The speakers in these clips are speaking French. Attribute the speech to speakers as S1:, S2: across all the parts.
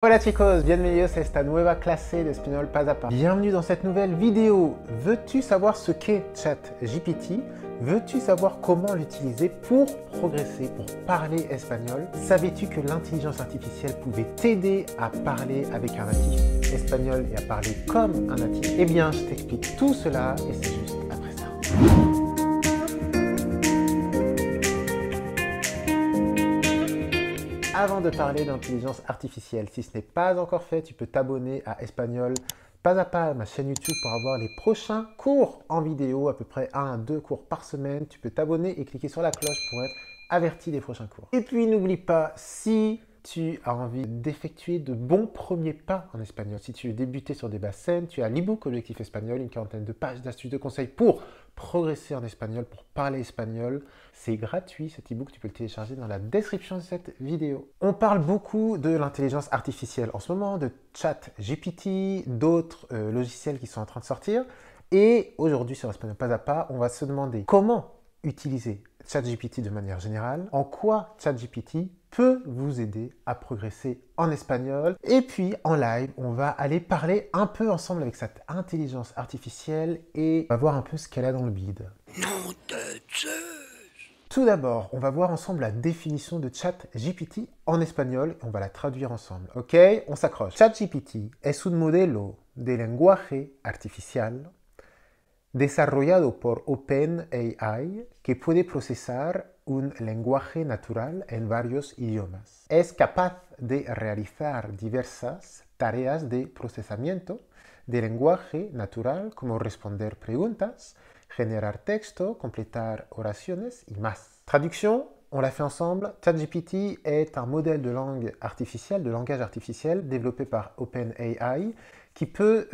S1: Hola chicos, bienvenidos a esta nueva clase de español pas à pas. Bienvenue dans cette nouvelle vidéo. Veux-tu savoir ce qu'est ChatGPT? Veux-tu savoir comment l'utiliser pour progresser, pour parler espagnol? Savais-tu que l'intelligence artificielle pouvait t'aider à parler avec un natif espagnol et à parler comme un natif? Eh bien, je t'explique tout cela et c'est juste après ça. Avant de parler d'intelligence artificielle, si ce n'est pas encore fait, tu peux t'abonner à Espagnol Pas à Pas, ma chaîne YouTube, pour avoir les prochains cours en vidéo, à peu près 1 à 2 cours par semaine. Tu peux t'abonner et cliquer sur la cloche pour être averti des prochains cours. Et puis n'oublie pas, si tu as envie d'effectuer de bons premiers pas en espagnol, si tu veux débuter sur des bases saines, tu as l'e-book Objectif Espagnol, une quarantaine de pages d'astuces, de conseils pour progresser en espagnol, pour parler espagnol. C'est gratuit, cet e-book, tu peux le télécharger dans la description de cette vidéo. On parle beaucoup de l'intelligence artificielle en ce moment, de ChatGPT, d'autres logiciels qui sont en train de sortir. Et aujourd'hui, sur Espagnol Pas à Pas, on va se demander comment utiliser ChatGPT de manière générale, en quoi ChatGPT peut vous aider à progresser en espagnol. Et puis en live, on va aller parler un peu ensemble avec cette intelligence artificielle et on va voir un peu ce qu'elle a dans le bide.
S2: Nom de Zeus!
S1: Tout d'abord, on va voir ensemble la définition de ChatGPT en espagnol et on va la traduire ensemble. Ok, on s'accroche. ChatGPT es un modelo de lenguaje artificial desarrollado por OpenAI que puede procesar un lenguaje natural en varios idiomas. Es capaz de realizar diversas tareas de procesamiento de lenguaje natural como responder preguntas, generar texto, compléter oraciones y más. Traduction, on l'a fait ensemble. ChatGPT est un modèle de langue artificielle, de langage artificiel développé par OpenAI qui peut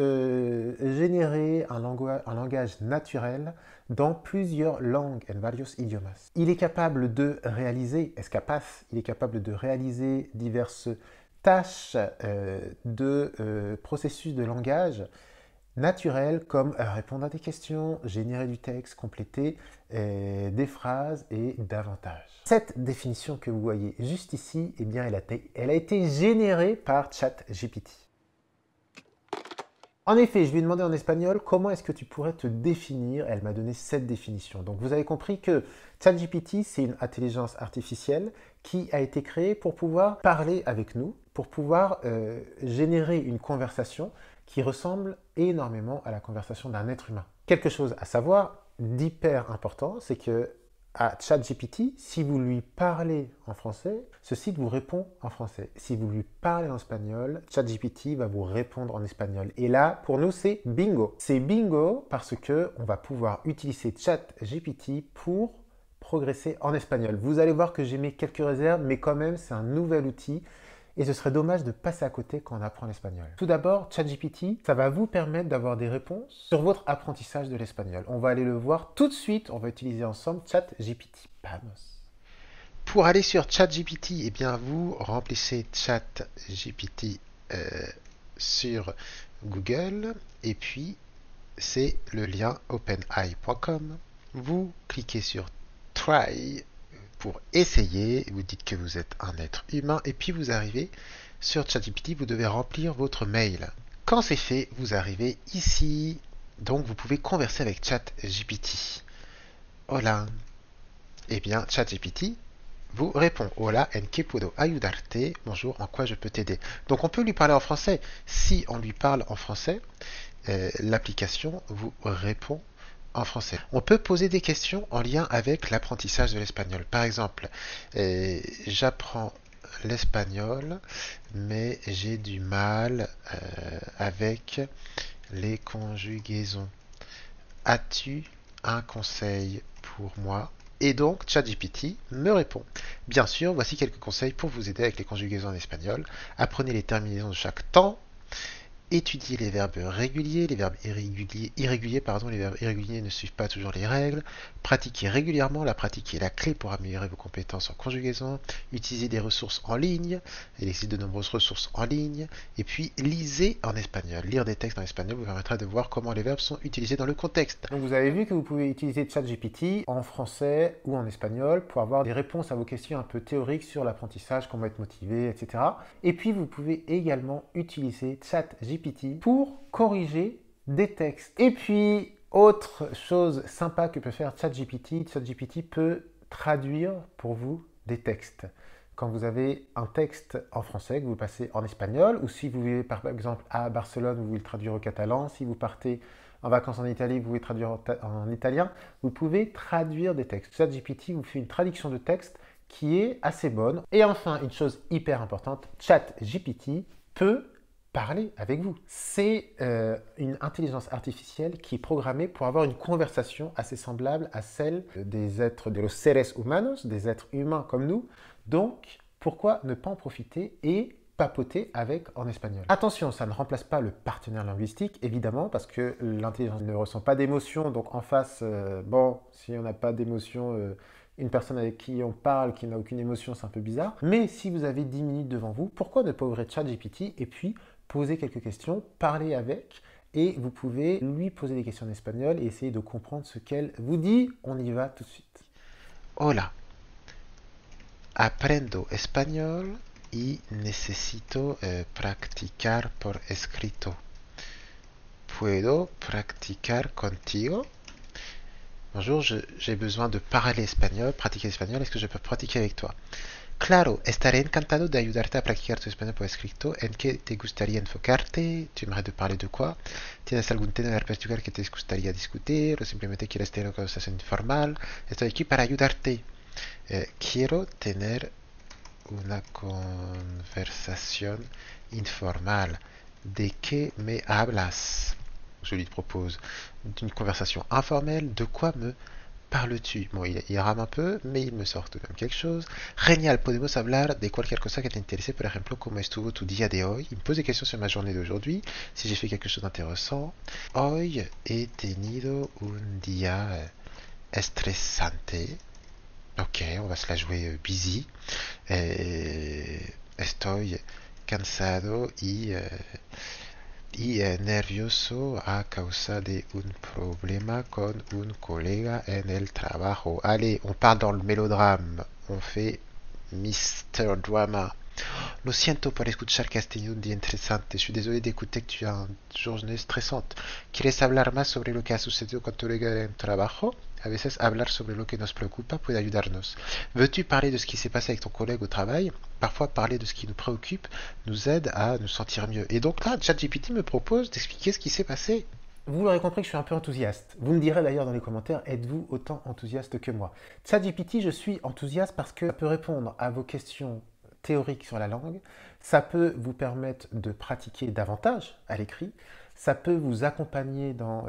S1: générer un langage naturel dans plusieurs langues, en varios idiomas. Il est capable de réaliser, il est capable de réaliser diverses tâches de processus de langage naturels comme répondre à des questions, générer du texte, compléter des phrases et davantage. Cette définition que vous voyez juste ici, eh bien, elle a été générée par ChatGPT. En effet, je lui ai demandé en espagnol comment est-ce que tu pourrais te définir. Elle m'a donné cette définition. Donc vous avez compris que ChatGPT, c'est une intelligence artificielle qui a été créée pour pouvoir parler avec nous, pour pouvoir générer une conversation qui ressemble énormément à la conversation d'un être humain. Quelque chose à savoir d'hyper important, c'est que à ChatGPT, si vous lui parlez en français, ce site vous répond en français. Si vous lui parlez en espagnol, ChatGPT va vous répondre en espagnol. Et là, pour nous, c'est bingo. C'est bingo parce que on va pouvoir utiliser ChatGPT pour progresser en espagnol. Vous allez voir que j'ai mis quelques réserves, mais quand même, c'est un nouvel outil. Et ce serait dommage de passer à côté quand on apprend l'espagnol. Tout d'abord, ChatGPT, ça va vous permettre d'avoir des réponses sur votre apprentissage de l'espagnol. On va aller le voir tout de suite. On va utiliser ensemble ChatGPT. Vamos. Pour aller sur ChatGPT, eh bien, vous remplissez ChatGPT sur Google et puis c'est le lien openai.com. Vous cliquez sur Try pour essayer, vous dites que vous êtes un être humain et puis vous arrivez sur ChatGPT, vous devez remplir votre mail. Quand c'est fait, vous arrivez ici, donc vous pouvez converser avec ChatGPT. Hola. Eh bien, ChatGPT vous répond Hola, en qué puedo ayudarte? Bonjour, en quoi je peux t'aider? Donc on peut lui parler en français. Si on lui parle en français, l'application vous répond en français. On peut poser des questions en lien avec l'apprentissage de l'espagnol. Par exemple, j'apprends l'espagnol, mais j'ai du mal avec les conjugaisons. As-tu un conseil pour moi? Et donc, ChatGPT me répond. Bien sûr, voici quelques conseils pour vous aider avec les conjugaisons en espagnol. Apprenez les terminaisons de chaque temps Étudier les verbes réguliers, les verbes irréguliers, pardon, les verbes irréguliers ne suivent pas toujours les règles. Pratiquer régulièrement, la pratique est la clé pour améliorer vos compétences en conjugaison. Utiliser des ressources en ligne, il existe de nombreuses ressources en ligne. Et puis, lisez en espagnol. Lire des textes en espagnol vous permettra de voir comment les verbes sont utilisés dans le contexte. Donc vous avez vu que vous pouvez utiliser ChatGPT en français ou en espagnol pour avoir des réponses à vos questions un peu théoriques sur l'apprentissage, comment être motivé, etc. Et puis vous pouvez également utiliser ChatGPT pour corriger des textes. Et puis, autre chose sympa que peut faire ChatGPT, ChatGPT peut traduire pour vous des textes. Quand vous avez un texte en français que vous passez en espagnol, ou si vous vivez par exemple à Barcelone, vous voulez le traduire au catalan, si vous partez en vacances en Italie, vous voulez traduire en italien, vous pouvez traduire des textes. ChatGPT vous fait une traduction de texte qui est assez bonne. Et enfin, une chose hyper importante, ChatGPT peut parler avec vous. C'est une intelligence artificielle qui est programmée pour avoir une conversation assez semblable à celle des êtres, de los seres humanos, des êtres humains comme nous. Donc, pourquoi ne pas en profiter et papoter avec en espagnol. Attention, ça ne remplace pas le partenaire linguistique, évidemment, parce que l'intelligence ne ressent pas d'émotion, donc en face, bon, si on n'a pas d'émotion, une personne avec qui on parle, qui n'a aucune émotion, c'est un peu bizarre. Mais si vous avez 10 minutes devant vous, pourquoi ne pas ouvrir ChatGPT et puis poser quelques questions, parler avec, et vous pouvez lui poser des questions en espagnol et essayer de comprendre ce qu'elle vous dit. On y va tout de suite. Hola, aprendo español y necesito practicar por escrito. ¿Puedo practicar contigo? Bonjour, j'ai besoin de parler espagnol, pratiquer espagnol. Est-ce que je peux pratiquer avec toi? Claro, estaré encantado de ayudarte a practicar tu español por escrito. ¿En qué te gustaría enfocarte? ¿Tu aimerais de parler de quoi? ¿Tienes algún tema en particular que te gustaría discutir? ¿O simplemente quieres tener una conversación informal? Estoy aquí para ayudarte. Quiero tener una conversación informal. ¿De qué me hablas? Je lui propose d'une conversation informelle. De quoi me parles-tu? Bon, il rame un peu, mais il me sort tout de même quelque chose. Genial, podemos hablar de cualquier cosa que te interese. Por ejemplo, ¿cómo estuvo tu día de hoy? Il me pose des questions sur ma journée d'aujourd'hui, si j'ai fait quelque chose d'intéressant. Hoy he tenido un día estresante. Ok, on va se la jouer busy. Estoy cansado y nervioso a causa de un problema con un colega en el trabajo. Allez, on part dans le mélodrame. On fait Mr. Drama. Lo siento por escuchar que has tenido un día interesante. Je suis désolé d'écouter que tu as une journée stressante. ¿Quieres hablar más sobre lo que ha sucedido con tu colega en el trabajo? A veces hablar sobre lo que nos preocupa puede ayudarnos. Veux-tu parler de ce qui s'est passé avec ton collègue au travail? Parfois, parler de ce qui nous préoccupe nous aide à nous sentir mieux. Et donc là, ChatGPT me propose d'expliquer ce qui s'est passé. Vous l'aurez compris que je suis un peu enthousiaste. Vous me direz d'ailleurs dans les commentaires, êtes-vous autant enthousiaste que moi? ChatGPT, je suis enthousiaste parce que ça peut répondre à vos questions théoriques sur la langue, ça peut vous permettre de pratiquer davantage à l'écrit, ça peut vous accompagner dans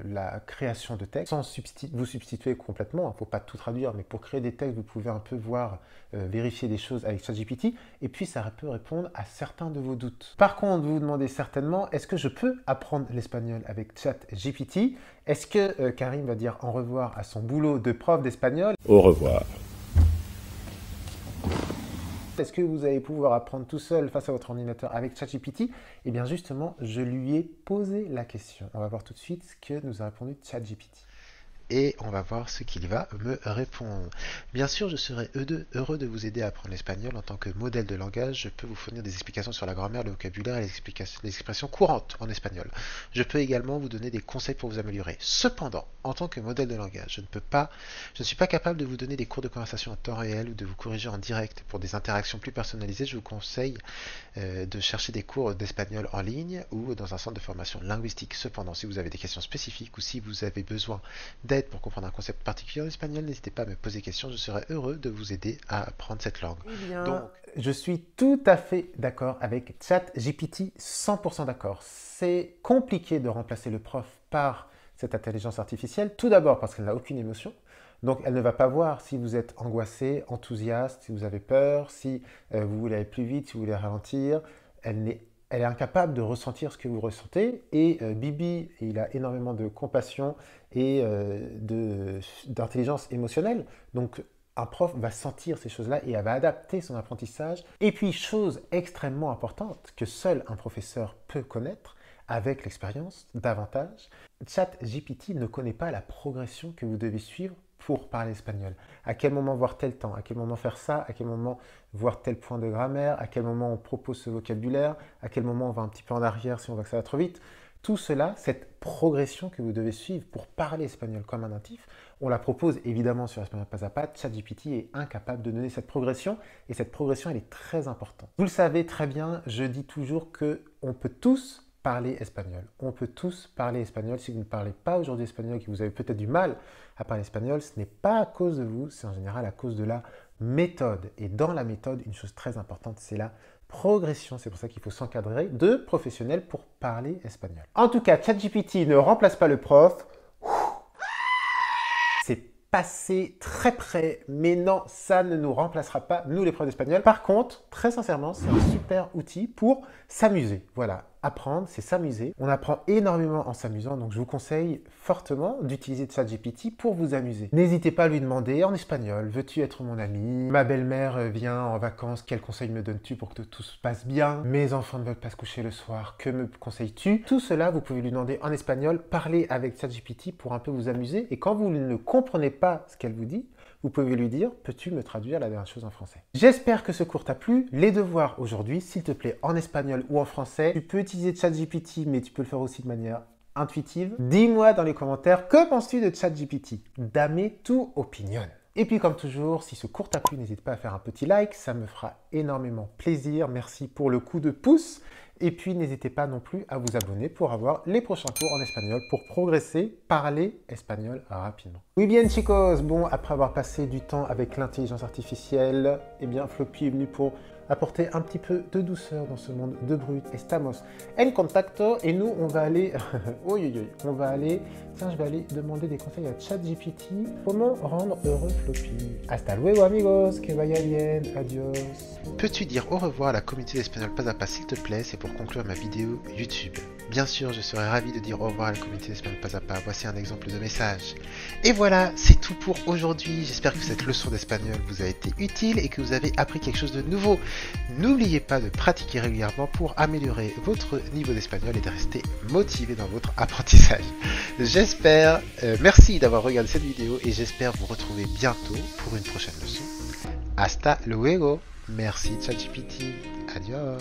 S1: la création de textes sans vous substituer complètement. Il ne faut pas tout traduire, mais pour créer des textes, vous pouvez un peu voir, vérifier des choses avec ChatGPT. Et puis, ça peut répondre à certains de vos doutes. Par contre, vous vous demandez certainement, est-ce que je peux apprendre l'espagnol avec ChatGPT? Est-ce que Karim va dire au revoir à son boulot de prof d'espagnol?
S2: Au revoir.
S1: Est-ce que vous allez pouvoir apprendre tout seul face à votre ordinateur avec ChatGPT? Eh bien justement, je lui ai posé la question. On va voir tout de suite ce que nous a répondu ChatGPT. Et on va voir ce qu'il va me répondre. Bien sûr, je serai heureux de vous aider à apprendre l'espagnol en tant que modèle de langage. Je peux vous fournir des explications sur la grammaire, le vocabulaire et les expressions courantes en espagnol. Je peux également vous donner des conseils pour vous améliorer. Cependant, en tant que modèle de langage, je ne suis pas capable de vous donner des cours de conversation en temps réel ou de vous corriger en direct. Pour des interactions plus personnalisées, je vous conseille de chercher des cours d'espagnol en ligne ou dans un centre de formation linguistique. Cependant, si vous avez des questions spécifiques ou si vous avez besoin d'aide pour comprendre un concept particulier en espagnol, n'hésitez pas à me poser des questions, je serai heureux de vous aider à apprendre cette langue. Eh bien, donc, je suis tout à fait d'accord avec ChatGPT, 100% d'accord. C'est compliqué de remplacer le prof par cette intelligence artificielle, tout d'abord parce qu'elle n'a aucune émotion, donc elle ne va pas voir si vous êtes angoissé, enthousiaste, si vous avez peur, si vous voulez aller plus vite, si vous voulez ralentir. Elle elle est incapable de ressentir ce que vous ressentez. Et Bibi, il a énormément de compassion et d'intelligence émotionnelle. Donc, un prof va sentir ces choses-là et elle va adapter son apprentissage. Et puis, chose extrêmement importante que seul un professeur peut connaître, avec l'expérience, davantage, ChatGPT ne connaît pas la progression que vous devez suivre pour parler espagnol. À quel moment voir tel temps, à quel moment faire ça, à quel moment voir tel point de grammaire, à quel moment on propose ce vocabulaire, à quel moment on va un petit peu en arrière si on voit que ça va trop vite. Tout cela, cette progression que vous devez suivre pour parler espagnol comme un natif, on la propose évidemment sur Espagnol Pas à Pas. ChatGPT est incapable de donner cette progression et cette progression, elle est très importante. Vous le savez très bien, je dis toujours qu'on peut tous parler espagnol. On peut tous parler espagnol. Si vous ne parlez pas aujourd'hui espagnol, que vous avez peut-être du mal à parler espagnol, ce n'est pas à cause de vous, c'est en général à cause de la méthode. Et dans la méthode, une chose très importante, c'est la progression. C'est pour ça qu'il faut s'encadrer de professionnels pour parler espagnol. En tout cas, ChatGPT ne remplace pas le prof. C'est passé très près, mais non, ça ne nous remplacera pas, nous les profs d'espagnol. Par contre, très sincèrement, c'est un super outil pour s'amuser. Voilà, apprendre, c'est s'amuser. On apprend énormément en s'amusant, donc je vous conseille fortement d'utiliser ChatGPT pour vous amuser. N'hésitez pas à lui demander en espagnol, veux-tu être mon ami? Ma belle-mère vient en vacances, quel conseil me donnes-tu pour que tout se passe bien? Mes enfants ne veulent pas se coucher le soir, que me conseilles-tu? Tout cela, vous pouvez lui demander en espagnol, parler avec ChatGPT pour un peu vous amuser, et quand vous ne comprenez pas ce qu'elle vous dit, vous pouvez lui dire, peux-tu me traduire la dernière chose en français? J'espère que ce cours t'a plu. Les devoirs aujourd'hui, s'il te plaît, en espagnol ou en français. Tu peux utiliser ChatGPT, mais tu peux le faire aussi de manière intuitive. Dis-moi dans les commentaires, que penses-tu de ChatGPT? Dame tu opinion. Et puis comme toujours, si ce cours t'a plu, n'hésite pas à faire un petit like, ça me fera énormément plaisir. Merci pour le coup de pouce. Et puis n'hésitez pas non plus à vous abonner pour avoir les prochains cours en espagnol pour progresser, parler espagnol rapidement. Oui bien chicos, bon après avoir passé du temps avec l'intelligence artificielle, eh bien Floppy est venu pour apporter un petit peu de douceur dans ce monde de brut. Estamos en contacto et nous on va aller, on va aller, tiens je vais aller demander des conseils à ChatGPT. Comment rendre heureux Floppy? Hasta luego amigos, que vaya bien, adios. Peux-tu dire au revoir à la communauté d'Espagnol Pas à Pas s'il te plaît? C'est pour conclure ma vidéo YouTube. Bien sûr, je serais ravi de dire au revoir à la communauté d'Espagnol Pas à Pas. Voici un exemple de message. Et voilà, c'est tout pour aujourd'hui. J'espère que cette leçon d'espagnol vous a été utile et que vous avez appris quelque chose de nouveau. N'oubliez pas de pratiquer régulièrement pour améliorer votre niveau d'espagnol et de rester motivé dans votre apprentissage. J'espère, merci d'avoir regardé cette vidéo et j'espère vous retrouver bientôt pour une prochaine leçon. Hasta luego. Merci ChatGPT. Adios.